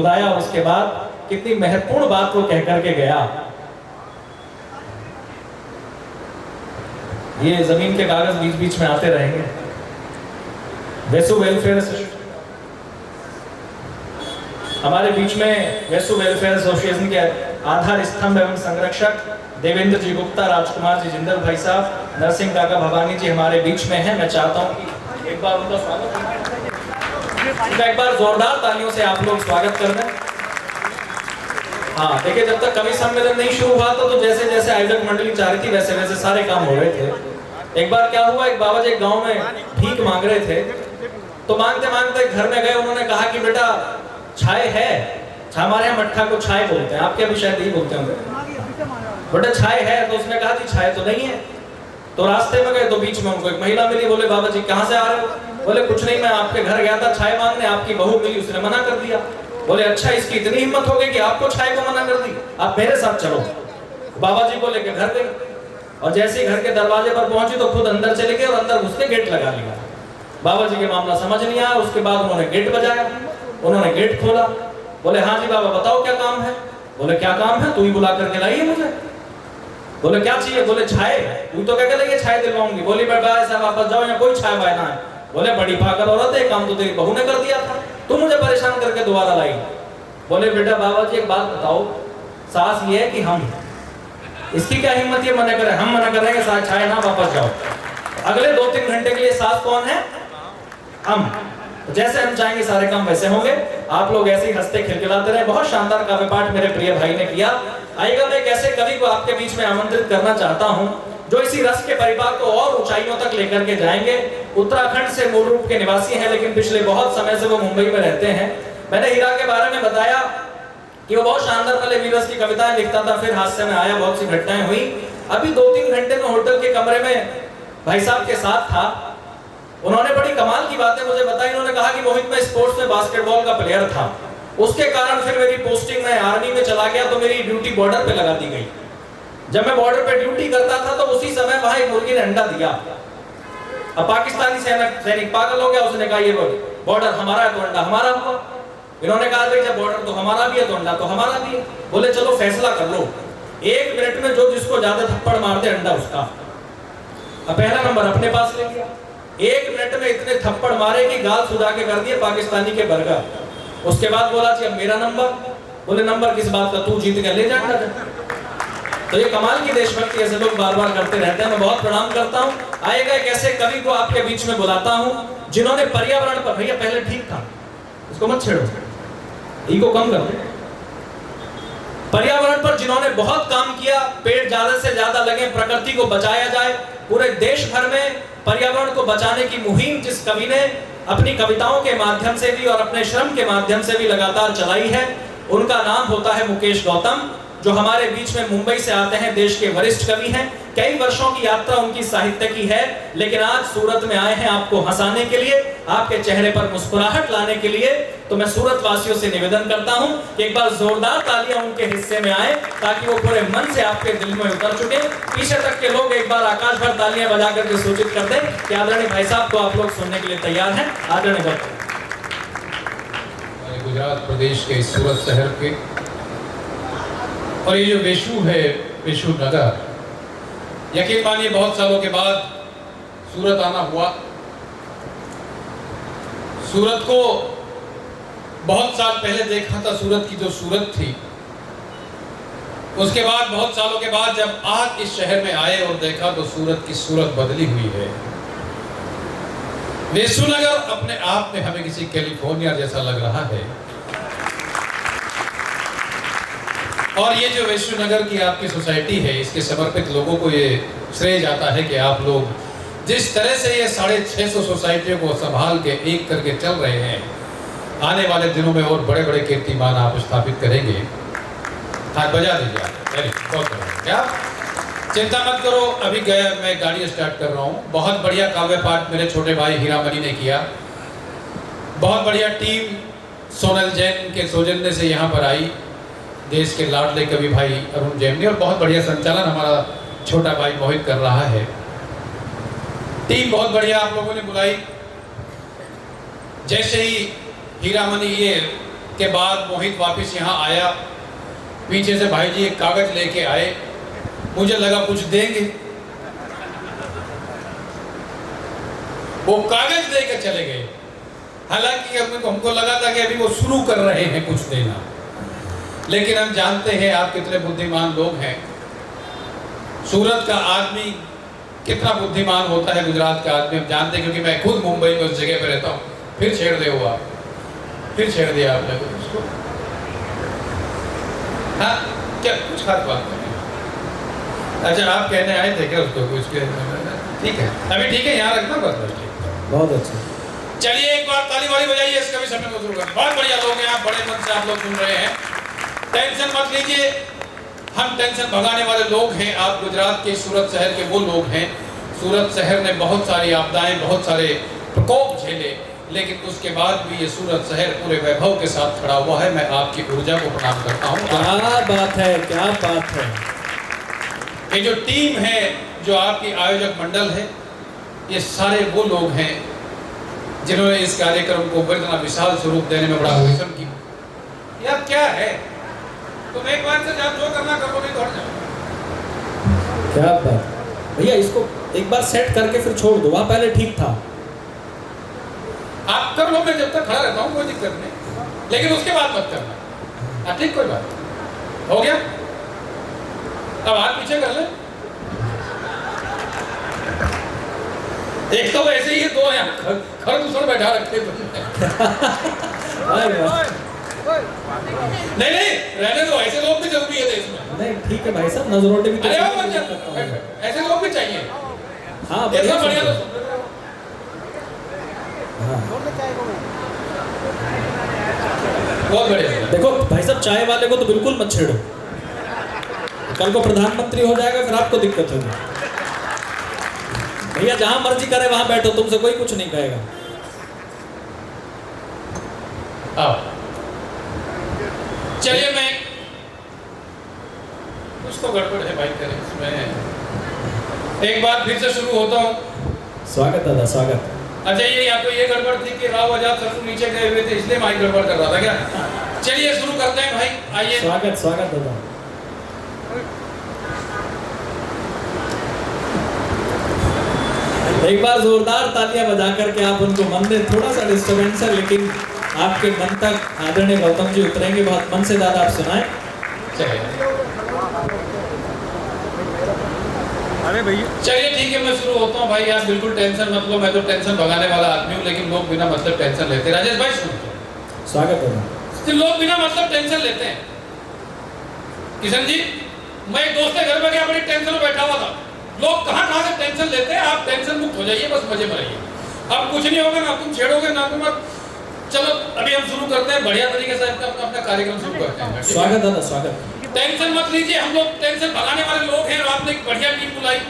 बुलाया और उसके बाद कितनी महत्वपूर्ण बात वो कह करके गया। ये जमीन के कागज बीच बीच में आते रहेंगे। वेसु वेलफेयर हमारे बीच में वेसु वेलफेयर एसोसिएशन के आधार स्तंभ एवं संरक्षक देवेंद्र जी गुप्ता, राजकुमार जी जिंदल भाई साहब, नरसिंह काका भवानी जी हमारे बीच में हैं। मैं चाहता हूं कि एक बार उनका स्वागत, एक बार जोरदार तालियों से आप लोग स्वागत कर दें। हाँ देखिए, जब तक कवि सम्मेलन नहीं शुरू हुआ था तो जैसे जैसे आयोजक मंडली चाह रही थी वैसे वैसे सारे काम हो रहे थे। एक बार क्या हुआ, एक बाबा जी एक गांव में भीख मांग रहे थे, तो मांगते मांगते घर में गए। उन्होंने कहा कि बेटा छाय है, हमारे यहाँ मट्ठा को छाय बोलते हैं, आपके भी शायद यही बोलते होंगे, बेटा छाय है। तो उसने कहा कि छाय तो नहीं है। तो रास्ते में गए तो बीच में उनको एक महिला मिली। बोले बाबा जी कहाँ से आ रहे हो? बोले कुछ नहीं, मैं आपके घर गया था छाय मांगने, आपकी बहू मिली, उसने मना कर दिया। बोले अच्छा, इसकी इतनी हिम्मत हो गई कि आपको छाय को मना कर दी, आप मेरे साथ चलो। बाबा जी को लेकर घर गई और जैसे ही घर के दरवाजे पर पहुंची तो खुद अंदर चले गए और अंदर घुस के गेट लगा लिया। बाबा जी के मामला समझ नहीं आया। उसके बाद उन्होंने गेट बजाया, उन्होंने गेट खोला। बोले हाँ जी बाबा बताओ क्या काम है? बोले क्या काम है? तू ही बुला करके लाई है मुझे। बोले क्या चाहिए? बोले छाय। तू तो क्या करेगी, छाय दिलवाऊंगी। बोली बेटा ऐसा वापस जाओ, यहाँ कोई छाय वाय ना है। बोले बड़ी पागल औरत है, काम तो तेरी बहू ने कर दिया था, तू मुझे परेशान करके दोबारा लाई। बोले बेटा बाबा जी एक बात बताओ, सास ये है कि हम, इसकी क्या हिम्मत ये मना करे? हम मना करेंगे सास छाय ना, वापस जाओ। अगले 2-3 घंटे के लिए सास कौन है? हम। जैसे हम चाहेंगे सारे काम वैसे होंगे। आप लोग ऐसे ही हंसते खिलखिलाते रहे। बहुत शानदार काव्य पाठ मेरे प्रिय भाई ने किया। आइएगा, मैं एक ऐसे कवि को आपके बीच में आमंत्रित करना चाहता हूं जो इसी रस के परिवार को और ऊंचाइयों तक लेकर के जाएंगे। उत्तराखंड से मूल रूप के निवासी हैं, लेकिन पिछले बहुत समय से वो मुंबई में रहते हैं। मैंने हीरा के बारे में बताया कि वो बहुत शानदार पहले वीरस की कविताएं लिखता था, फिर हास्य में आया, बहुत सी घटनाएं हुई। अभी 2-3 घंटे में होटल के कमरे में भाई साहब के साथ था। उन्होंने बड़ी कमाल की बातें मुझे बताई। उन्होंने कहा कि मोहित में स्पोर्ट्स में बास्केटबॉल का प्लेयर था, उसके कारण फिर मेरी पोस्टिंग में आर्मी में चला गया तो मेरी ड्यूटी बॉर्डर पे लगा दी गई। जब मैं बॉर्डर पे ड्यूटी करता था तो उसी समय वहां एक मुर्गी ने अंडा दिया। अब पाकिस्तानी सैनिक पागल हो गया, उसने कहा ये बॉर्डर हमारा है तो अंडा हमारा हुआ। इन्होंने कहा जब बॉर्डर तो हमारा भी है तो अंडा तो हमारा भी है। बोले चलो फैसला कर लो, 1 मिनट में जो जिसको ज्यादा थप्पड़ मार दे अंडा उसका। अब पहला नंबर अपने पास ले लिया। 1 मिनट में इतने थप्पड़ मारे कि गाल सुधा के कर दिए पाकिस्तानी के बर्गर। उसके बाद बोला जी अब मेरा नंबर। बोले नंबर किस बात का, तू जीत के ले जा। तो ये कमाल की देशभक्ति ऐसे लोग बार बार करते रहते हैं। मैं बहुत प्रणाम करता हूँ। आएगा एक ऐसे कवि को आपके बीच में बुलाता हूँ जिन्होंने पर्यावरण पर, भैया पहले ठीक था, इसको मत छेड़ो, ईगो कम कर दो। पर्यावरण पर जिन्होंने बहुत काम किया, पेड़ ज्यादा से ज्यादा लगे, प्रकृति को बचाया जाए। पूरे देश भर में पर्यावरण को बचाने की मुहिम जिस कवि ने अपनी कविताओं के माध्यम से भी और अपने श्रम के माध्यम से भी लगातार चलाई है, उनका नाम होता है मुकेश गौतम, जो हमारे बीच में मुंबई से आते हैं। देश के वरिष्ठ कवि हैं। कई वर्षों की यात्रा उनकी साहित्य की है, लेकिन आज सूरत में आए हैं आपको हंसाने के लिए, आपके चेहरे पर मुस्कुराहट लाने के लिए। तो मैं सूरत वासियों से निवेदन करता हूं कि एक बार जोरदार तालियां उनके हिस्से में आए ताकि वो पूरे मन से आपके दिल में उतर चुके। पीछे तक के लोग एक बार आकाश भर तालियां बजा करके सूचित कर दें कि आदरणीय भाई साहब को आप लोग सुनने के लिए तैयार हैं। आदरणीय भाई, गुजरात प्रदेश के सूरत शहर के, और ये जो वेशु है, वेशु नगर, यकीन मानिए बहुत सालों के बाद सूरत आना हुआ। सूरत को बहुत साल पहले देखा था, सूरत की जो सूरत थी। उसके बाद बहुत सालों के बाद जब आज इस शहर में आए और देखा तो सूरत की सूरत बदली हुई है। वेशु नगर अपने आप में हमें किसी कैलिफोर्निया जैसा लग रहा है। और ये जो वेशु नगर की आपकी सोसाइटी है, इसके समर्पित लोगों को ये श्रेय जाता है कि आप लोग जिस तरह से ये 650 सोसाइटियों को संभाल के एक करके चल रहे हैं, आने वाले दिनों में और बड़े बड़े कीर्तिमान आप स्थापित करेंगे। हाथ बजा दीजिए। बहुत क्या चिंता मत करो, अभी मैं गाड़ी स्टार्ट कर रहा हूँ। बहुत बढ़िया काव्य पाठ मेरे छोटे भाई हीरामणि ने किया। बहुत बढ़िया टीम सोनल जैन के सौजन्य से यहाँ पर आई, देश के लाडले कवि भाई अरुण जैन ने, और बहुत बढ़िया संचालन हमारा छोटा भाई मोहित कर रहा है। टीम बहुत बढ़िया आप लोगों ने बुलाई। जैसे ही हीरामणि ये के बाद मोहित वापस यहाँ आया। पीछे से भाई जी एक कागज लेके आए, मुझे लगा कुछ देंगे, वो कागज देकर चले गए। हालांकि हमको लगा था कि अभी वो शुरू कर रहे हैं कुछ देना, लेकिन हम जानते हैं आप कितने बुद्धिमान लोग हैं। सूरत का आदमी कितना बुद्धिमान होता है, गुजरात का आदमी हम जानते हैं, क्योंकि मैं खुद मुंबई में उस जगह पे रहता हूँ। फिर छेड़ दे हुआ, फिर छेड़ दिया आपने उसको। हाँ क्या कुछ खास बात नहीं। अच्छा आप कहने आए थे क्या उसको कुछ के? ठीक है, अभी ठीक है, यहाँ रखना बस। बहुत अच्छा। चलिए एक बार ताली वाली बजाइए इसका भी समय शुरू करें। बहुत बढ़िया लोग हैं आप, बड़े मन से आप लोग सुन रहे हैं। टेंशन मत लीजिए, हम टेंशन भगाने वाले लोग हैं। आप गुजरात के सूरत शहर के वो लोग हैं। सूरत शहर ने बहुत सारी आपदाएं, बहुत सारे प्रकोप झेले, लेकिन उसके बाद भी ये सूरत शहर पूरे वैभव के साथ खड़ा हुआ है। मैं आपकी ऊर्जा को प्रणाम करता हूँ। क्या बात है, क्या बात है। ये जो टीम है, जो आपकी आयोजक मंडल है, ये सारे वो लोग हैं जिन्होंने इस कार्यक्रम को इतना विशाल स्वरूप देने में बड़ा परिश्रम किया। यह क्या है, तुम एक बार से जब जो करना करो, नहीं दौड़ जाओ। क्या बात भैया, इसको एक बार सेट करके फिर छोड़ दो। वहाँ पहले ठीक था। आप कर लो, मैं जब तक खड़ा रहता हूँ कोई दिक्कत नहीं, लेकिन उसके बाद मत करना। ठीक, कोई बात हो गया। अब हाथ पीछे कर ले। एक तो वैसे ही दो यहाँ खरदूषण बैठा रखते नहीं रहने दो, ऐसे लोग भी जरूरी है देश में। नहीं ठीक है भाई साहब, नजरोटे भी। अरे ऐसे लोग भी चाहिए। हाँ बढ़िया बढ़िया। बहुत बढ़िया। देखो भाई साहब, चाय वाले को तो बिल्कुल मत छेड़ो, कल को प्रधानमंत्री हो जाएगा, फिर आपको दिक्कत होगी। भैया जहां मर्जी करे वहां बैठो, तुमसे कोई कुछ नहीं कहेगा। चलिए मैं कुछ तो गड़बड़ है भाई, करें इसमें एक बार फिर से शुरू होता हूँ। स्वागत दादा, स्वागत। अच्छा ये या तो ये गड़बड़ थी कि राव आजाद सर नीचे गए हुए थे, इसलिए माइक गड़बड़ कर रहा था क्या? चलिए शुरू करते हैं भाई, आइए। स्वागत स्वागत दादा। एक बार जोरदार तालियां बजा करके आप उनको मन में, थोड़ा सा डिस्टर्बेंस है लेकिन आपके मन तक आदरणीय गौतम जी उतरेंगे। बहुत मन से दादा आप सुनाएं। अरे भैया चलिए ठीक है, मैं शुरू होता हूँ भाई। आप बिल्कुल टेंशन मत लो, मैं तो टेंशन भगाने वाला आदमी हूँ, लेकिन लोग बिना मतलब टेंशन लेते हैं। राजेश भाई सुनो। स्वागत है। लोग बिना मतलब टेंशन लेते हैं। किशन जी, मैं एक दोस्त के घर में गया, बड़ी टेंशन में बैठा हुआ था। लोग कहाँ से टेंशन लेते हैं। आप टेंशन मुक्त हो जाइए, बस मजे में रहिए। अब कुछ नहीं होगा, ना तुम छेड़ोगे ना तुम। चलो अभी हम शुरू करते हैं, बढ़िया तरीके से अपना कार्यक्रम शुरू करते हैं। स्वागत दादा, स्वागत। टेंशन मत लीजिए, हम लोग टेंशन भगाने वाले लोग हैं। और आपने एक बढ़िया टीम बुलाई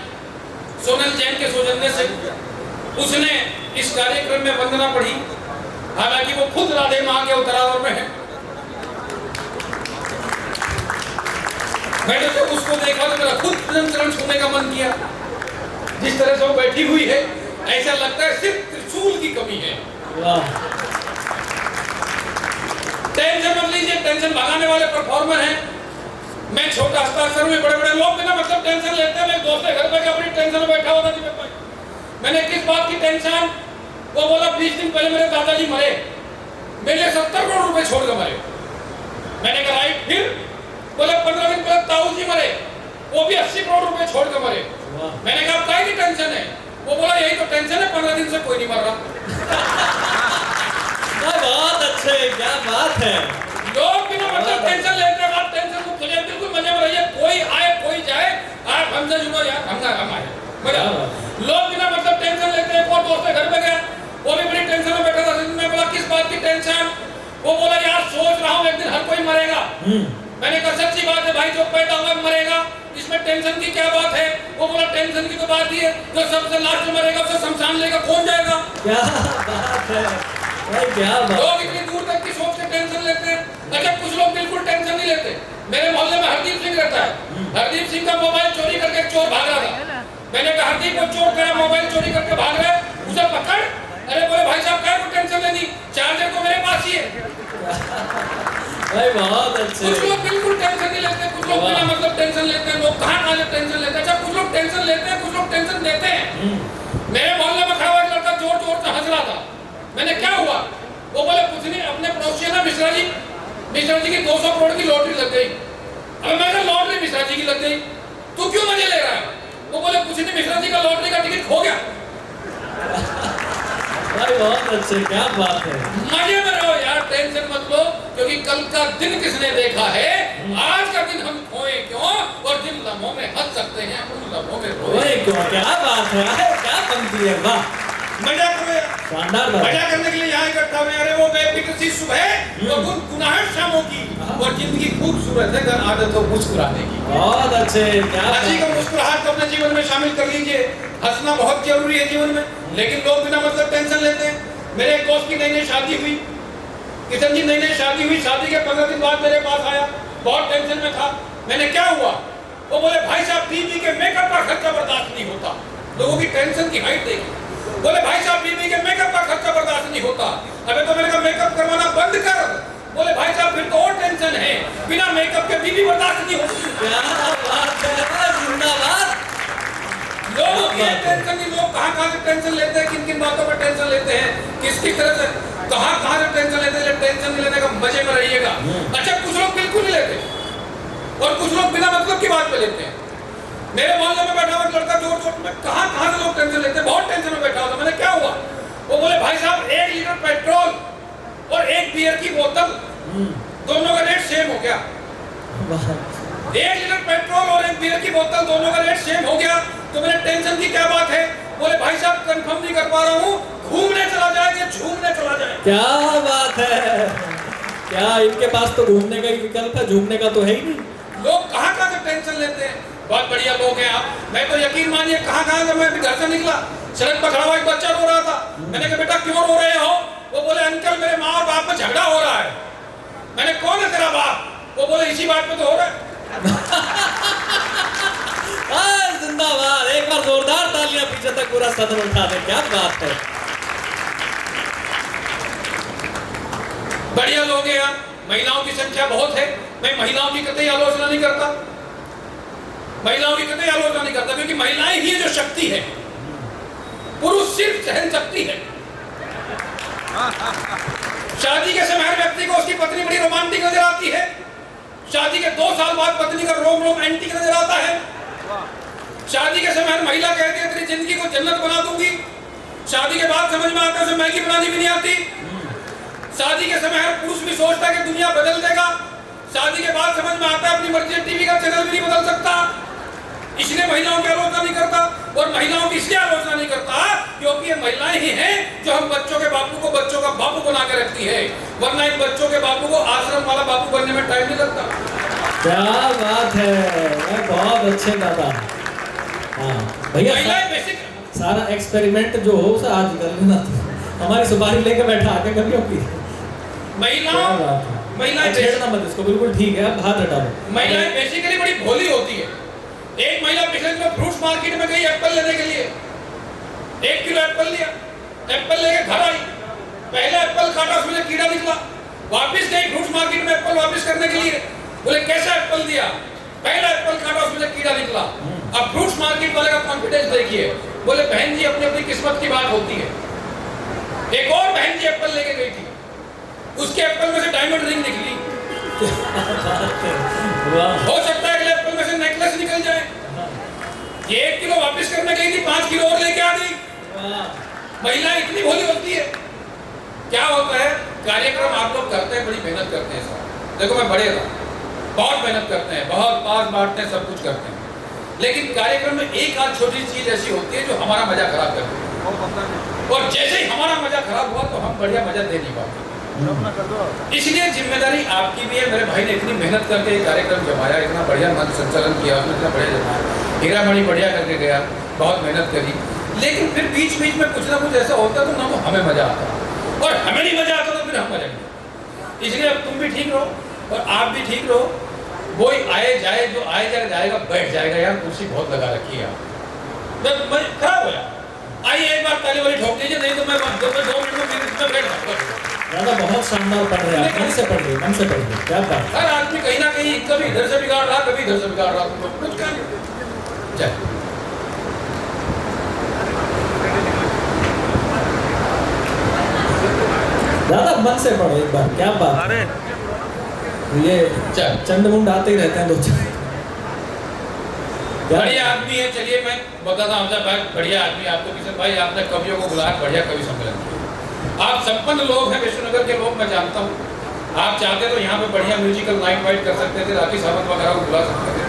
सोनल जैन के सौजन्य से। उसने इस कार्यक्रम में वंदना पढ़ी, हालांकि वो खुद राधे माँ के उतरावर में है। मैंने जब उसको देखा तो मेरा खुद चरण छूने का मन किया। जिस तरह से वो बैठी हुई है, ऐसा लगता है सिर्फ त्रिशूल की कमी है। टेंशन मत लीजिए, टेंशन भगाने वाले परफॉर्मर हैं। मैं छोटा हस्ताक्षर में, बड़े बड़े लोग बिना मतलब टेंशन लेते हैं। मैं दोस्त के घर पे अपनी टेंशन में बैठा हुआ था। मैंने किस बात की टेंशन? वो बोला 20 दिन पहले मेरे दादाजी मरे, मेरे लिए 70 करोड़ रुपए छोड़ के मरे। मैंने कहा राइट। फिर बोले 15 दिन पहले ताऊ जी मरे, वो भी 80 करोड़ रुपए छोड़ के मरे। मैंने कहा क्या की टेंशन है? वो बोला यही तो टेंशन है, 15 दिन से कोई नहीं मर रहा। बहुत अच्छे, क्या बात है। लोग बिना मतलब टेंशन लेते हैं। आप टेंशन मुक्त हो जाइए, बिल्कुल मजे में रहिए। कोई आए कोई जाए, आप हमसे जुड़ो यार, हम आए मजा। लोग बिना मतलब टेंशन लेते हैं। और दोस्त के घर पे गया, वो भी बड़ी टेंशन में बैठा था। मैं बोला किस बात की टेंशन? वो बोला यार सोच रहा हूँ एक दिन हर कोई मरेगा। मैंने कहा सच्ची बात है भाई, जो पैदा हुआ मरेगा, इसमें टेंशन की क्या बात है? वो बोला टेंशन की तो बात ही है, जो सबसे लास्ट में मरेगा उसे शमशान लेकर कौन जाएगा? क्या बात है भाई, क्या बात। लोग इतनी दूर तक की सोच के टेंशन लेते हैं। अच्छा कुछ लोग बिल्कुल टेंशन नहीं लेते। मेरे मोहल्ले में हरदीप सिंह रहता है। हरदीप सिंह का मोबाइल चोरी करके एक चोर भाग रहा था। मैंने कहा हरदीप को चोर तेरा मोबाइल चोरी करके भाग रहा है, उसे पकड़। अरे बोले भाई साहब क्या को टेंशन लेनी, चार्जर तो मेरे पास ही है। भाई बहुत अच्छे। कुछ लोग बिल्कुल टेंशन नहीं लेते, कुछ लोग बिना मतलब टेंशन लेते हैं। लोग कहाँ से टेंशन लेते हैं? अच्छा, कुछ लोग टेंशन लेते हैं, कुछ लोग टेंशन देते हैं। मेरे मोहल्ले में खड़ा हुआ एक लड़का जोर जोर से हंस रहा था। मैंने क्या हुआ? वो बोले कुछ नहीं, अपने पड़ोसी ना मिश्रा जी की 200 करोड़ की लॉटरी लग गई। अब मैं कहा लॉटरी मिश्रा जी की लग गई, तू क्यों मजे ले रहा है? वो बोले कुछ नहीं, मिश्रा जी का लॉटरी का टिकट खो गया। भाई बहुत अच्छे, क्या बात है। मजे में रहो यार, टेंशन मत लो, क्योंकि कल का दिन किसने देखा है? आज का दिन हम खोए क्यों, और जिन लम्हों में हंस सकते हैं उन लम्हों में रोए क्यों। क्या बात है, क्या पंक्ति है, वाह मजा करो यार। शानदार। मजा करने के लिए यहाँ इकट्ठा हुए। अरे वो बेफिक्र सी सुबह और गुनगुनाहट शामों की, और जिंदगी खूबसूरत है अगर आदत हो मुस्कुराने की। बहुत अच्छे, क्या हंसी को मुस्कुराहट को अपने जीवन में शामिल कर लीजिए। हंसना बहुत जरूरी है जीवन में, लेकिन लोग बिना मतलब टेंशन लेते हैं। मेरे एक दोस्त की नई नई शादी हुई, किशन जी नई नई शादी हुई। शादी के 15 दिन बाद मेरे पास आया, बहुत टेंशन में था। मैंने क्या हुआ? वो बोले भाई साहब बीबी के मेकअप का खर्चा बर्दाश्त नहीं होता। लोगों की टेंशन की हाइट देखी। बोले भाई साहब बीबी के मेकअप का खर्चा बर्दाश्त नहीं होता। अबे तो मैंने कहा मेकअप करवाना बंद कर। बोले भाई साहब फिर तो और टेंशन है, बिना मेकअप के बीबी बर्दाश्त नहीं होती। क्या बात है, जिंदाबाद। लोगों की टेंशन नहीं, लोग कहाँ से टेंशन लेते हैं, किन किन बातों पर टेंशन लेते हैं, किस तरह से कहाँ से टेंशन लेते हैं। टेंशन नहीं लेने का मजे में रहिएगा। अच्छा, कुछ लोग बिल्कुल नहीं लेते और कुछ लोग बिना मतलब की बात पे लेते हैं। मेरे मोहल्ले में बैठा हुआ लड़का जोर जोर में कहाँ से लोग टेंशन लेते हैं, बहुत टेंशन में बैठा हुआ। मैंने क्या हुआ? वो बोले भाई साहब 1 लीटर पेट्रोल और 1 बियर की बोतल, दोनों का रेट सेम हो गया। 1 लीटर पेट्रोल और 1 बियर की बोतल, दोनों का रेट सेम हो गया। तो मेरे टेंशन की क्या बात है? बोले भाई साहब कंफर्म नहीं कर पा रहा हूँ, घूमने चला जाएंगे, झूमने चला जाएंगे। क्या बात है, क्या इनके पास तो घूमने का ही विकल्प है, झूमने का तो है ही नहीं। लोग कहाँ से टेंशन लेते हैं। बहुत बढ़िया लोग हैं आप। मैं तो यकीन मानिए कहाँ से मैं घर से निकला, सड़क पर खड़ा हुआ एक बच्चा रो रहा था। मैंने कहा बेटा क्यों रो रहे हो? वो बोले अंकल मेरे माँ और बाप में झगड़ा हो रहा है। मैंने कौन है तेरा बाप? वो बोले इसी बात पे तो हो रहा है। जिंदाबाद, एक बार जोरदार तालियां पीछे तक पूरा सदन उठा दे। क्या बात है, बढ़िया लोग हैं। महिलाओं की संख्या बहुत है। मैं महिलाओं की कतई आलोचना नहीं करता, महिलाओं की कतई आलोचना नहीं करता, क्योंकि महिलाएं ही जो शक्ति है। पुरुष सिर्फ सहन शक्ति है। शादी के समय हर व्यक्ति को उसकी पत्नी बड़ी रोमांटिक नजर आती है। शादी के 2 साल बाद पत्नी का रोम रोम एंटीक नजर आता है। शादी के समय हर महिला कहती है तेरी जिंदगी को जन्नत बना दूंगी। शादी के बाद समझ में आता है मैगी बनानी भी नहीं आती। शादी के समय हर पुरुष भी सोचता है कि दुनिया बदल देगा। शादी के बाद समझ में आता है अपनी मर्जी टीवी का चैनल भी नहीं बदल सकता। इसलिए महिलाओं की आलोचना नहीं करता, और महिलाओं की इसलिए आलोचना नहीं करता क्योंकि ये महिलाएं ही हैं जो हम बच्चों के बापू को बच्चों का बापू बना के रखती है। वरना इन बच्चों के बापू को आश्रम वाला बापू बनने में टाइम नहीं लगता। क्या बात है, बहुत अच्छे दादा। हाँ भैया, सारा एक्सपेरिमेंट जो हो उसे आज कर लेना। हमारी सुपारी लेके बैठा आके कर लो। महिलाएं छेड़ना मत इसको, बिल्कुल ठीक है, हाथ हटा दो। महिलाएं बेसिकली बड़ी भोली होती है। एक महिला पिछले दिनों फ्रूट्स मार्केट में गई एप्पल लेने के लिए। 1 किलो एप्पल लिया, एप्पल लेके घर आई। पहले एप्पल काटा, उसमें कीड़ा निकला। वापस गई फ्रूट्स मार्केट में एप्पल वापस करने के लिए। बोले कैसा एप्पल दिया? पहला एप्पल काटा, उसमें कीड़ा निकला। अब फ्रूट्स मार्केट वाले का कॉन्फिडेंस देखिए। बोले बहन जी अपनी अपनी किस्मत की बात होती है। एक और बहन जी एप्पल लेके गई थी, उसके एप्पल में से डायमंड रिंग निकली। हो सकता है अगले एप्पल में से नेकलेस निकल जाए। ये 1 किलो वापस करने गई थी, 5 किलो और लेके आ गई। महिलाएं इतनी भोली होती है। क्या होता है, कार्यक्रम आप लोग करते हैं, बड़ी मेहनत करते हैं। देखो मैं बड़े रहा, बहुत मेहनत करते हैं, बहुत पास बांटते हैं, सब कुछ करते हैं, लेकिन कार्यक्रम में एक आध छोटी चीज ऐसी होती है जो हमारा मजा खराब करती है। और जैसे ही हमारा मजा खराब हुआ तो हम बढ़िया मजा दे नहीं पाते। इसलिए जिम्मेदारी आपकी भी है। मेरे भाई ने इतनी मेहनत करके कार्यक्रम जमाया, इतना बढ़िया मंच संचालन किया, उसने इतना बढ़िया जमाया, हीरा मणि बढ़िया करके गया, बहुत मेहनत करी। लेकिन फिर बीच बीच में कुछ ना कुछ ऐसा होता तो ना हमें मजा आता, और हमें नहीं मजा आता तो फिर हम मजा नहीं। इसलिए अब तुम भी ठीक रहो और आप भी ठीक रहो। वो आए जाए, जो आए जाए जाएगा बैठ जाएगा। यार कुर्सी बहुत लगा रखी है, जब खराब हो जाए आइए एक बार ताली वाली ठोक दीजिए, नहीं तो मैं 2 मिनट में बैठ जाऊंगा। दादा बहुत शानदार पढ़ रहे हैं, मन से पढ़ रहे, मन से पढ़ रहे, क्या बात। हर आदमी कहीं ना कहीं कभी इधर से बिगाड़ रहा, कभी इधर से बिगाड़ रहा, तुम लोग कुछ क्या जय। दादा मन से पढ़ो एक बार, क्या बात। अरे ये चल। चंडमुंड आते ही रहते हैं दो चार। बढ़िया आदमी है, चलिए मैं बताता हूँ भाई, बढ़िया आदमी आपको किशन भाई, आपने कवियों को बुलाया, बढ़िया कवि सम्मेलन किया। आप संपन्न लोग हैं, विष्णुनगर के लोग, मैं जानता हूँ। आप चाहते तो यहाँ पे बढ़िया म्यूजिकल नाइट वाइट कर सकते थे, राखी सावंत वगैरह को बुला सकते थे,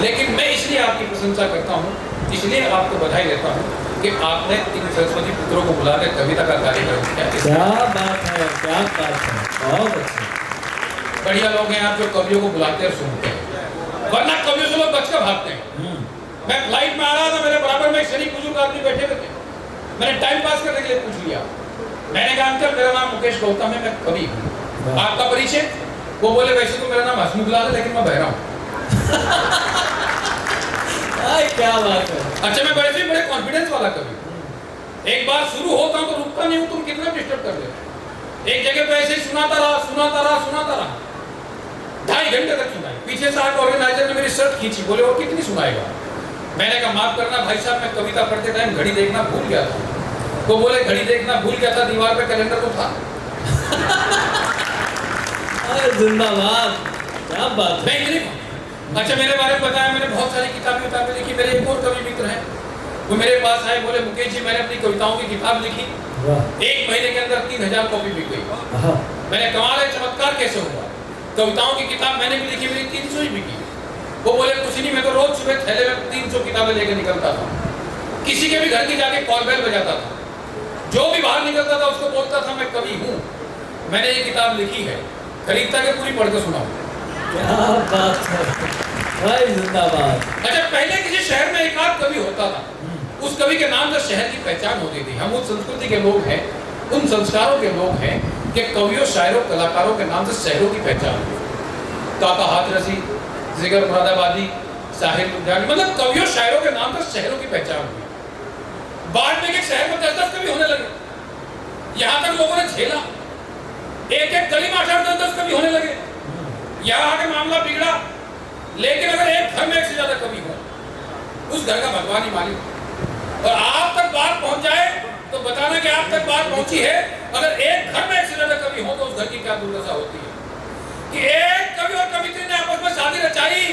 लेकिन मैं इसलिए आपकी प्रशंसा करता हूँ, इसलिए आपको बधाई देता हूँ कि आपने इन सरस्वती पुत्रों को बुलाकर कविता का कार्यक्रम किया। क्या बात है, क्या बात है, बहुत अच्छा। बढ़िया लोग हैं आप जो कवियों को बुलाते और सुनते हैं, वरना कवियों से लोग बचकर भागते हैं। मैं फ्लाइट में आ रहा था, मेरे बराबर में एक शरीफ बुजुर्ग आदमी बैठे हुए थे, मैंने टाइम पास करने के लिए पूछ लिया, मैंने कहा अंकल मेरा नाम मुकेश गौतम है, मैं कवि हूँ, आपका परिचय? वो बोले वैसे तो मेरा नाम हसमुख लाल है, लेकिन मैं बहरा हूँ। क्या बात है। अच्छा, मैं वैसे ही बड़े कॉन्फिडेंस वाला कवि हूँ, एक बार शुरू होता हूँ तो रुकता नहीं हूँ, तुम कितना डिस्टर्ब कर देते। एक जगह पे ऐसे ही सुनाता रहा 2.5 घंटे तक सुनाई। पीछे से आकर ऑर्गेनाइजर ने मेरी शर्ट खींची, बोले और कितनी सुनाएगा? मैंने कहा माफ करना भाई साहब, मैं कविता पढ़ते टाइम घड़ी देखना भूल गया था। वो बोले घड़ी देखना भूल गया था, दीवार पे कैलेंडर तो था। अरे जिंदाबाद, क्या बात है। मैं इतनी अच्छा, मेरे बारे में बताया, मैंने बहुत सारी किताबें लिखी। मेरे एक और कवि मित्र हैं, वो मेरे पास आए, बोले मुकेश जी मैंने अपनी कविताओं की किताब लिखी, 1 महीने के अंदर 3000 कॉपी बिक गई। मैंने कमाल है, चमत्कार कैसे हुआ? कविताओं की किताब मैंने भी लिखी, मेरी 300 ही बिकी। वो बोले कुछ नहीं, मैं तो रोज सुबह थैले में 300 किताबें लेकर निकलता था, किसी के भी घर की जाके कॉल बेल बजाता था, जो भी बाहर निकलता था उसको बोलता था मैं कवि हूँ, मैंने ये किताब लिखी है, खरीदता के पूरी पढ़ के सुनाओ। क्या बात है भाई, जिंदाबाद। अच्छा, पहले किसी शहर में एक आध कवि होता था, उस कवि के नाम से शहर की पहचान होती थी। हम उस संस्कृति के लोग हैं, उन संस्कारों के लोग हैं कि कवियों, शायरों, कलाकारों के नाम से शहरों की पहचान हुई। काका हाथरसी, जिगर मुरादाबादी, साहिर लुधियानी, मतलब कवियों शायरों के नाम से शहरों की पहचान हुई। बाद में एक शहर में 10-10 कवि होने लगे, यहाँ तक लोगों ने झेला, एक गली में 8-10 कवि होने लगे, यहाँ आके मामला बिगड़ा। लेकिन अगर एक घर में एक से ज्यादा कवि हो, उस घर का भगवान ही मालिक, और आप तक बात पहुंच जाए तो बताना कि आप तक बात पहुंची है। अगर एक घर में एक से ज्यादा कवि हो तो उस घर की क्या दुर्दशा होती है कि एक कवि और कवित्री ने आपस में शादी रचाई,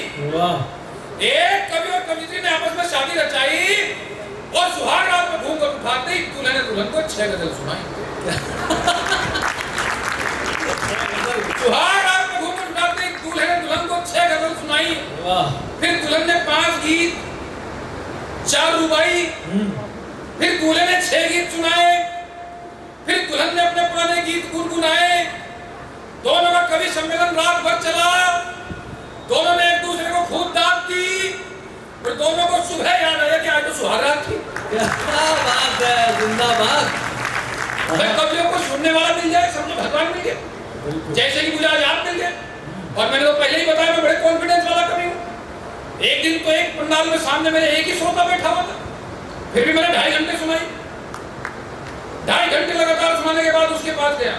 एक कवि और कवित्री ने आपस में शादी रचाई, और सुहाग रात में घूम कर उठाते ही दूल्हे ने दुल्हन को 6 गजल सुनाई। सुहाग रात में घूम कर उठाते ही दूल्हे ने दुल्हन को 6 गजल सुनाई। फिर दुल्हन ने 5 गीत, 4 रुबाई, फिर दूल्हे ने 6 गीत सुनाए, फिर दुल्हन ने अपने पुराने गीत गुनगुनाए। दोनों का कवि सम्मेलन रात भर चला, दोनों ने एक दूसरे को खूब दाद दी, और दोनों को सुबह याद आया कि आज तो सुहाग रात थी। क्या बात है, जिंदाबाद। अगर कवियों को सुनने वाला मिल जाए, समझो भगवान मिल गया, जैसे कि मुझे आज आप मिल गए। और मैंने तो पहले ही बताया, मैं बड़े कॉन्फिडेंस वाला कवि हूँ। एक दिन तो एक पंडाल में सामने मेरे एक ही श्रोता बैठा हुआ था, फिर भी मैंने 2.5 घंटे सुनाई। 2.5 घंटे लगातार सुनाने के बाद उसके पास गया,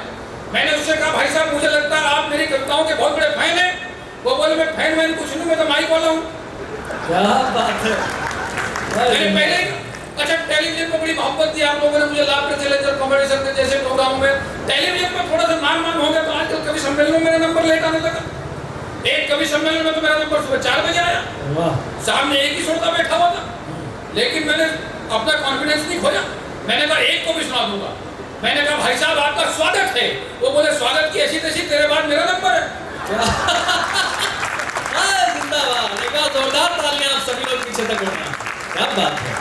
मैंने उससे कहा भाई साहब मुझे लगता है आप मेरी कविताओं के बहुत बड़े फैन हैं। वो बोले मैं फैन मैंने कुछ नहीं, मैं तो माइक वाला हूँ। क्या बात है। मैंने पहले अच्छा, टेलीविजन को बड़ी मोहब्बत दी आप लोगों ने मुझे, लाफ्टर चैलेंजर, कॉमेडी शो जैसे प्रोग्रामों में टेलीविजन पर थोड़ा सा नाम हो गया, तो आजकल कवि सम्मेलन में मेरा नंबर लेट आने लगा। एक कवि सम्मेलन में तो मेरा नंबर सुबह 4 बजे आया, सामने एक ही श्रोता बैठा हुआ था, लेकिन मैंने अपना कॉन्फिडेंस नहीं खोया। मैंने कहा एक को भी सुना दूंगा। मैंने कहा भाई साहब आपका स्वागत है। वो बोले स्वागत की ऐसी तैसी, तेरे बाद मेरा नंबर है। जिंदाबाद, एक बार जोरदार तालियां आप सभी लोग पीछे तक उठना। क्या बात है।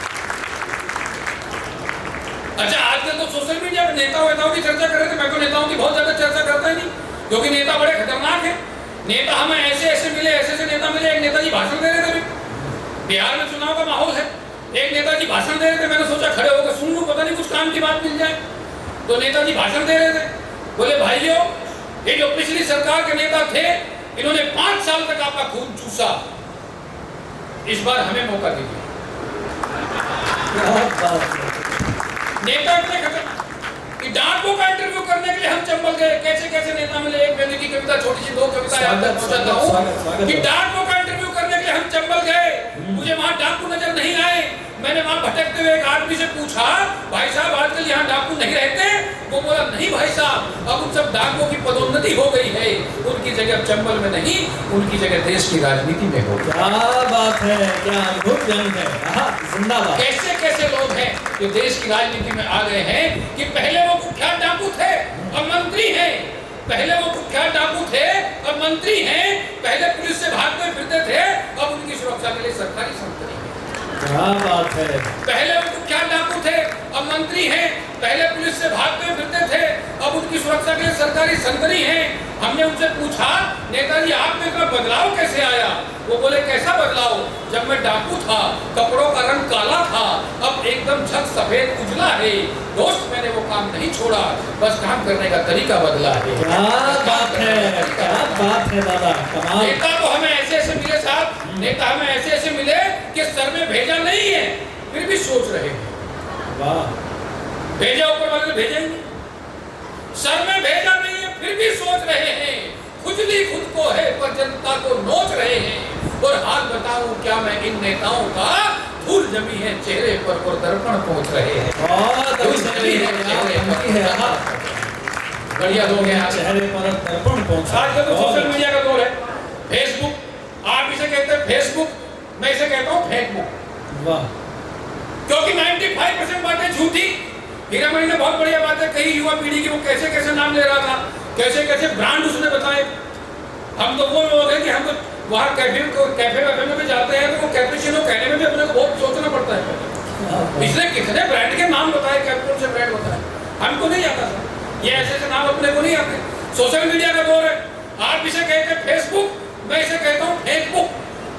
अच्छा, आजकल तो सोशल मीडिया पे नेताओं की चर्चा कर रहे थे, मैं तो नेताओं की बहुत ज्यादा चर्चा करता ही नहीं, क्योंकि नेता बड़े खतरनाक है। नेता हमें ऐसे मिले, ऐसे नेता मिले। एक नेताजी भाषण दे रहे थे, बिहार में चुनाव का माहौल है, एक नेताजी भाषण दे रहे थे, मैंने सोचा खड़े होकर सुन लूं, पता नहीं कुछ काम की बात मिल जाए। तो नेताजी भाषण दे रहे थे, बोले भाइयों ये जो पिछली सरकार के नेता थे, इन्होंने 5 साल तक आपका खून चूसा, इस बार हमें मौका दीजिए। नेता इतने खतरनाक, कि डाकू का इंटरव्यू करने के लिए हम चंबल गए, कैसे कैसे नेता मिले। एक मैंने की कविता, छोटी सी 2 कविता याद पहुंचाता हूँ कि डाकू का इंटरव्यू करने के लिए हम चंबल गए, मुझे वहां डाकू नजर नहीं आए। मैंने वहां भटकते हुए एक आदमी से पूछा, भाई साहब आजकल यहाँ डाकू नहीं रहते? वो बोला, नहीं भाई साहब, अब उन सब डाकुओं की पदोन्नति हो गई है, उनकी जगह चंबल में नहीं, उनकी जगह देश की राजनीति में हो। क्या बात है, क्या अद्भुत जंग है, जिंदाबाद। कैसे कैसे लोग हैं जो देश की राजनीति में आ गए हैं कि पहले वो कुख्यात डाकू थे अब मंत्री हैं, पहले वो कुख्यात डाकू थे अब मंत्री हैं, पहले पुलिस से भागते फिरते थे अब उनकी सुरक्षा के लिए सरकारी संपत्ति। क्या बात है। पहले वो कुख्यात डाकू थे अब मंत्री हैं, पहले पुलिस से भागते फिरते थे अब उनकी सुरक्षा के लिए सरकारी संतरी हैं। हमने उनसे पूछा, नेताजी आप में इतना बदलाव कैसे आया? वो बोले, कैसा बदलाव? जब मैं डाकू था कपड़ों का रंग काला था, अब एकदम झक सफेद उजला है। दोस्त मैंने वो काम नहीं छोड़ा, बस काम करने का तरीका बदला है। क्या बात है, क्या बात है दादा, कमाल। नेता तो हमें ऐसे ऐसे मिले साहब, नेता हमें ऐसे ऐसे मिले कि सर में भेजा नहीं है फिर भी सोच रहे हैं। वाह। भेजा ऊपर वाले ने भेजेंगे, सर में भेजा नहीं है फिर भी सोच रहे हैं। खुजली खुद को है पर जनता को नोच रहे हैं। और हाल बताऊं क्या मैं इन नेताओं का, धूल जमी है चेहरे पर और दर्पण पहुंच रहे हैं। धूल जमी है चेहरे पर, बढ़िया लोग हैं चेहरे पर दर्पण पहुंच। आजकल तो सोशल मीडिया का दौर है। फेसबुक, आप इसे कहते हैं फेसबुक, मैं इसे कहता हूँ फेसबुक। वाह। क्योंकि 95% बातें झूठी। हीरामणि ने बहुत बढ़िया बातें कही युवा पीढ़ी की, वो कैसे कैसे नाम ले रहा था, कैसे कैसे ब्रांड उसने बताए। हम तो वो लोग हैं कि हम तो वहाँ कैफे में भी जाते हैं तो वो कैपेचिनो कहने में भी अपने को बहुत सोचना पड़ता है। इसने कितने ब्रांड के नाम बताए, कैप्टन से ब्रांड बताए, हमको नहीं आता था। ये ऐसे ऐसे नाम अपने को नहीं आते। सोशल मीडिया का दौर है। आप इसे कहते हैं फेसबुक, मैं इसे कहता हूँ फेसबुक,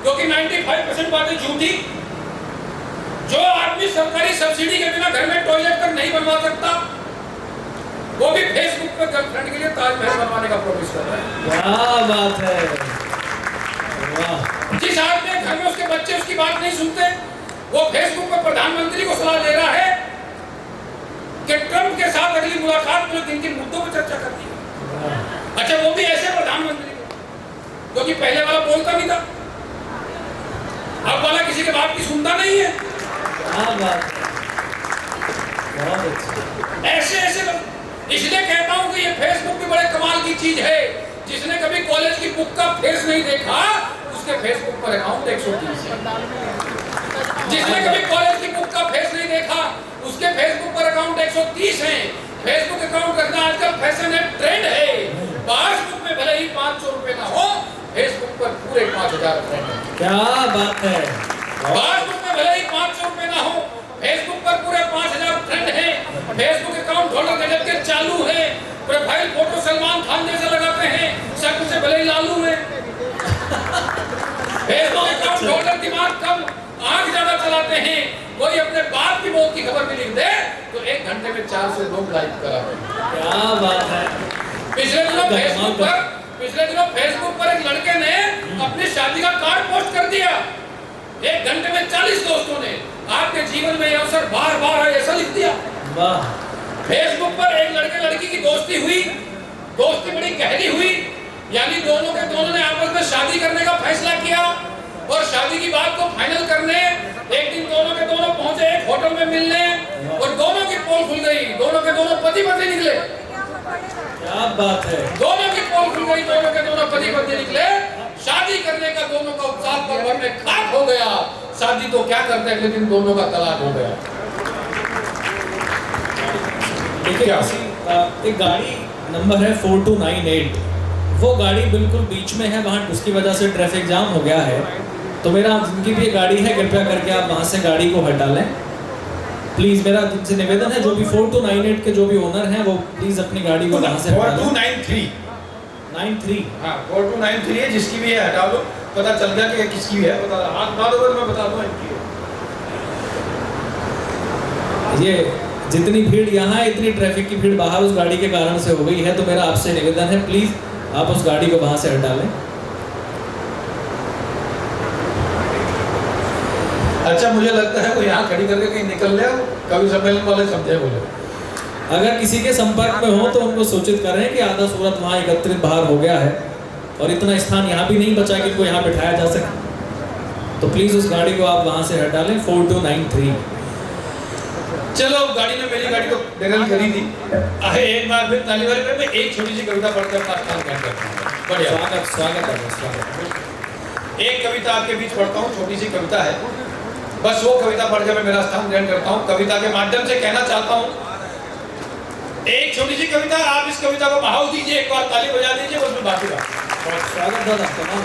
क्योंकि 95% बातें झूठी। जो आदमी सरकारी सब्सिडी के बिना घर में टॉयलेट तक नहीं बनवा सकता, वो भी फेसबुक पे गर्लफ्रेंड के लिए ताजमहल बनवाने का प्रॉमिस कर रहा है। क्या बात है, वाह। जिस आदमी के घर में उसके बच्चे उसकी बात नहीं सुनते, वो फेसबुक पर प्रधानमंत्री को सलाह दे रहा है कि ट्रंप के साथ अगली मुलाकात में किन किन मुद्दों पर चर्चा करनी है। अच्छा, वो भी ऐसे प्रधानमंत्री क्योंकि पहले वाला बोलता नहीं था, अब वाला किसी के बात की सुनता नहीं है। क्या बात है, बहुत अच्छा। ऐसे ऐसे इसलिए कहता हूं कि ये फेसबुक भी बड़े कमाल की चीज है। जिसने कभी कॉलेज की बुक का फेस नहीं देखा, उसके फेसबुक पर अकाउंट 130 है। जिसने कभी कॉलेज की बुक का फेस नहीं देखा, उसके फेसबुक पर अकाउंट 130 है। फेसबुक अकाउंट रखना आजकल फैशन है, ट्रेंड है। पासबुक में भले ही 500 रुपए ना हो, फेसबुक पर पूरे 5000 फ्रेंड है। क्या बात है। पासबुक में भले ही 500 रुपए ना हो, फेसबुक पर पूरे 5000 फ्रेंड है। फेसबुक अकाउंट होल्डर गजब के चालू है। प्रोफाइल फोटो सलमान खान जैसे लगाते हैं, शक्ल से भले ही लालू है। फेसबुक अकाउंट होल्डर दिमाग कम, आंख ज्यादा चलाते हैं। कोई अपने बाप की मौत की खबर भी लिख दे तो 1 घंटे में 4 से 2 लाइक कराते हैं। क्या बात है। पिछले दिनों फेसबुक पर एक लड़के ने अपनी शादी का कार्ड पोस्ट कर दिया। 1 घंटे में 40 दोस्तों ने आपके जीवन में यह अवसर बार बार आए ऐसा लिख दिया। वाह। फेसबुक पर एक लड़के लड़की की दोस्ती हुई, दोस्ती बड़ी गहरी हुई, यानी दोनों ने आपस में शादी करने का फैसला किया। और शादी की बात को फाइनल करने एक दिन दोनों के दोनों पहुंचे एक होटल में मिलने, और दोनों की पोल खुल गई। दोनों के दोनों पति पत्नी निकले। क्या बात है। दोनों की पोल खुल गई, दोनों के दोनों पति पत्नी निकले। शादी करने का दोनों का उत्साह पल भर में खाक हो गया। शादी तो क्या करते, अगले दिन दोनों का तलाक हो गया। देखिए, एक गाड़ी नंबर है 4298, वो गाड़ी बिल्कुल बीच में है, वहाँ उसकी वजह से ट्रैफिक जाम हो गया है। तो मेरा जिनकी भी गाड़ी है, कृपया करके आप वहाँ से गाड़ी को हटा लें प्लीज। मेरा तुमसे निवेदन है, जो भी 4298 के जो भी ओनर हैं, वो प्लीज अपनी गाड़ी को वहाँ से हटा लें। 4293 हाँ 4293 है, जिसकी भी है हटा लो। पता चल गया कि किसकी है, पता हाथ ना दोगे तो मैं बता दूंगा इनकी है। ये जितनी भीड़ यहाँ है, इतनी ट्रैफिक की भीड़ बाहर उस गाड़ी के कारण से हो गई है। तो मेरा आपसे निवेदन है, प्लीज आप उस गाड़ी को वहाँ से हटा लें। अच्छा, मुझे लगता है वो यहाँ खड़ी करके कहीं निकल ले, कवि सम्मेलन वाले समझे बोले। अगर किसी के संपर्क में हो तो उनको सूचित करें कि आधा सूरत वहाँ एकत्रित बाहर हो गया है और इतना स्थान यहाँ भी नहीं बचा कि इनको यहाँ बिठाया जा सके, तो प्लीज उस गाड़ी को आप वहाँ से हटा लें। 4293। चलो गाड़ी ने मेरी गाड़ी को डेरल करी थी। एक बार फिर ताली वाले में एक छोटी सी कविता पढ़कर अपना स्थान ग्रहण करता हूँ। बढ़िया, स्वागत स्वागत है, स्वागत। एक कविता आपके बीच पढ़ता हूँ, छोटी सी कविता है, बस वो कविता पढ़ के मैं मेरा स्थान ग्रहण करता हूँ। कविता के माध्यम से कहना चाहता हूँ, एक छोटी सी कविता, आप इस कविता को बहाव दीजिए, एक बार ताली बजा दीजिए, बस मैं बाकी बात। स्वागत दादा, तमाम।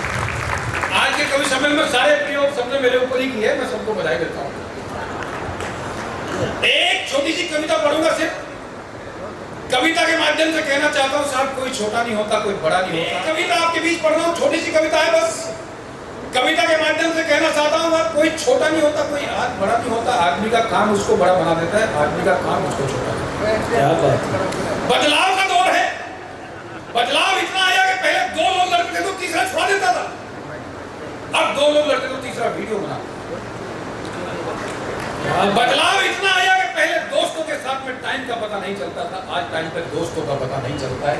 आज के कवि सम्मेलन में सारे प्रयोग सबने मेरे ऊपर ही किए, मैं सबको बधाई देता हूँ। एक छोटी सी कविता पढ़ूंगा सिर्फ, कविता के माध्यम से कहना चाहता हूँ साहब, कोई छोटा नहीं होता, कोई बड़ा नहीं होता। कविता आपके बीच पढ़ रहा हूँ, छोटी सी कविता है, बस कविता के माध्यम से कहना चाहता हूँ, कोई छोटा नहीं होता, कोई आज बड़ा नहीं होता, आदमी का काम उसको बड़ा बना देता है, आदमी का काम उसको छोटा। क्या बात। बदलाव का दौर है, बदलाव इतना आया कि पहले 2 लोग लड़ते थे तो तीसरा छुड़ा देता था, अब 2 लोग लड़ते तो तीसरा वीडियो बना। बदलाव इतना आया कि पहले दोस्तों के साथ में टाइम का पता नहीं चलता था, आज टाइम पे दोस्तों का पता नहीं चलता है।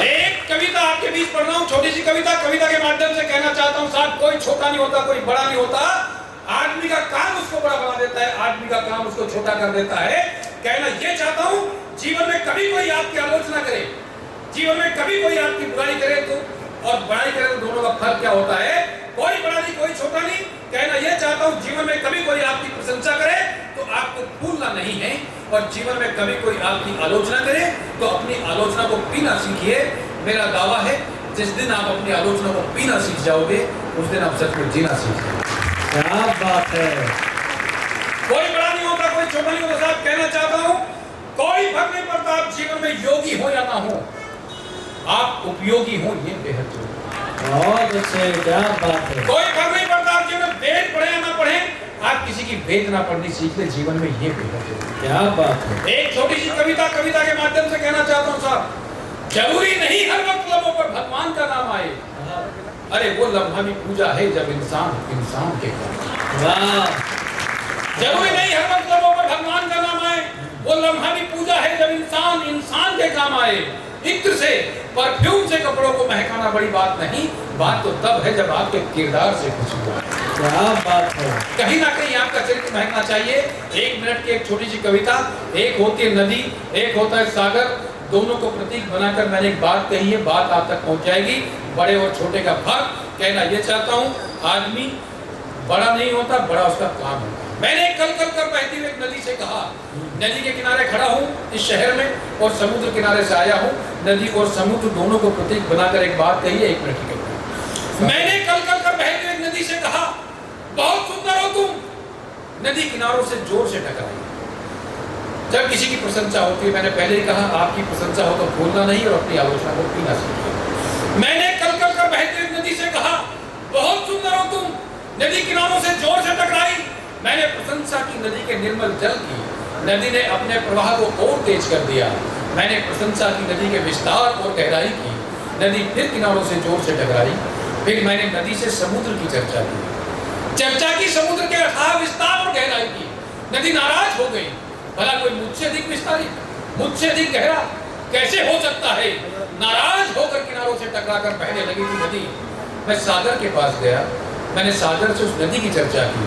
एक कविता आपके बीच पढ़ रहा हूँ, छोटी सी कविता, कविता के माध्यम से कहना चाहता हूँ साहब, कोई छोटा नहीं होता, कोई बड़ा नहीं होता, आदमी का काम उसको बड़ा बना देता है, आदमी का काम उसको छोटा कर देता है। कहना ये चाहता हूँ, जीवन में कभी कोई आपकी आलोचना करे, जीवन में कभी कोई आपकी बुराई करे तो और बड़ाई करे तो दोनों का फर्क क्या होता है, कोई बड़ा नहीं, कोई छोटा नहीं। कहना ये चाहता हूँ, जीवन में कभी कोई आपकी प्रशंसा करे तो आपको भूलना नहीं है, और जीवन में कभी कोई आपकी आलोचना करे तो अपनी आलोचना को पीना सीखिए। मेरा दावा है, जिस दिन आप अपनी आलोचना को पीना सीख जाओगे, उस दिन आप सच में जीना सीख जाओगे। क्या बात है। कोई बड़ा नहीं होता, कोई छोटा नहीं होता साहब। कहना चाहता हूँ, कोई फर्क नहीं पड़ता आप जीवन में योगी हो या ना हो, आप उपयोगी हो, ये बेहद जरूरी। बहुत अच्छे, क्या बात है। कोई फर्क नहीं पड़ता आप जीवन में वेद पढ़े या ना पढ़े, आप किसी की वेद ना पढ़नी सीख ले, जीवन में ये बेहद जरूरी। क्या बात है। एक छोटी सी कविता, कविता के माध्यम से कहना चाहता हूँ साहब, जरूरी नहीं हर वक्त लबों पर भगवान का नाम आए, अरे वो लम्हा भी पूजा है जब इंसान इंसान के काम। वाह। जरूरी नहीं हर वक्त लबों पर भगवान का नाम आए, वो लम्हा भी पूजा है जब इंसान इंसान के काम आए। इत्र से, परफ्यूम से कपड़ों को महकाना बड़ी बात नहीं, बात तो तब है जब आपके किरदार से खुशबू आए। क्या बात है। कहीं ना कहीं आपका चरित्र महकना चाहिए। 1 मिनट की एक छोटी सी कविता, एक होती है नदी, एक होता है सागर, दोनों को प्रतीक बनाकर मैंने एक बात कही है, बात आप तक पहुंच जाएगी। बड़े और छोटे का फर्क कहना ये चाहता हूँ, आदमी बड़ा नहीं होता, बड़ा उसका काम होता। मैंने कल कर बहती हुई एक नदी से कहा, नदी के किनारे खड़ा हूँ इस शहर में और समुद्र किनारे से आया हूँ, नदी और समुद्र दोनों को प्रतीक बनाकर एक बात कही है। 1 मिनट की कविता। मैंने कल कर बहती हुई नदी से कहा, बहुत सुंदर हो तुम, नदी किनारों से जोर से टकराई। जब किसी की प्रशंसा होती है, मैंने पहले ही कहा, आपकी प्रशंसा हो तो भूलना नहीं और अपनी आलोचना को पीना सीखिए। मैंने कल कर बहती हुई नदी से कहा, बहुत सुंदर हो तुम, नदी किनारों से जोर से टकराई। मैंने प्रशंसा की नदी के निर्मल जल की, नदी ने अपने प्रवाह को और तेज कर दिया। मैंने प्रशंसा की नदी के विस्तार और गहराई की, नदी फिर किनारों से जोर से टकराई। फिर मैंने नदी से समुद्र की चर्चा की समुद्र के अथाह विस्तार और गहराई की। नदी नाराज हो गई, भला कोई मुझसे अधिक विस्तारित, मुझसे अधिक गहरा कैसे हो सकता है। नाराज होकर किनारों से टकराकर बहने लगी थी नदी। मैं सागर के पास गया, मैंने सागर से उस नदी की चर्चा की।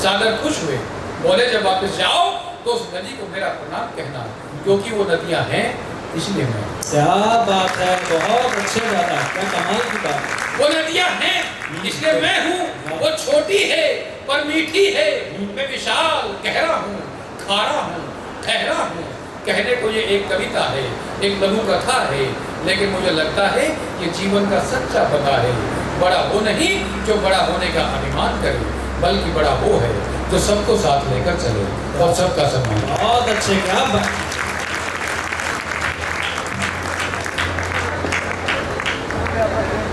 सागर खुश हुए, बोले जब वापस जाओ तो उस नदी को मेरा प्रणाम कहना, क्योंकि वो नदियां हैं इसलिए मैं। क्या बात है, बहुत अच्छे दादा, क्या कमाल की बात। वो नदियां हैं इसलिए मैं हूँ, वो छोटी है पर मीठी है, मैं विशाल गहरा हूँ, खारा हूँ, ठहरा हूँ। कहने को ये एक कविता है, एक लघु कथा है, लेकिन मुझे लगता है ये जीवन का सच्चा पता है। बड़ा वो नहीं जो बड़ा होने का अभिमान करे, बल्कि बड़ा वो है जो सबको साथ लेकर चले और सबका सम्मान। बहुत अच्छे, क्या बात।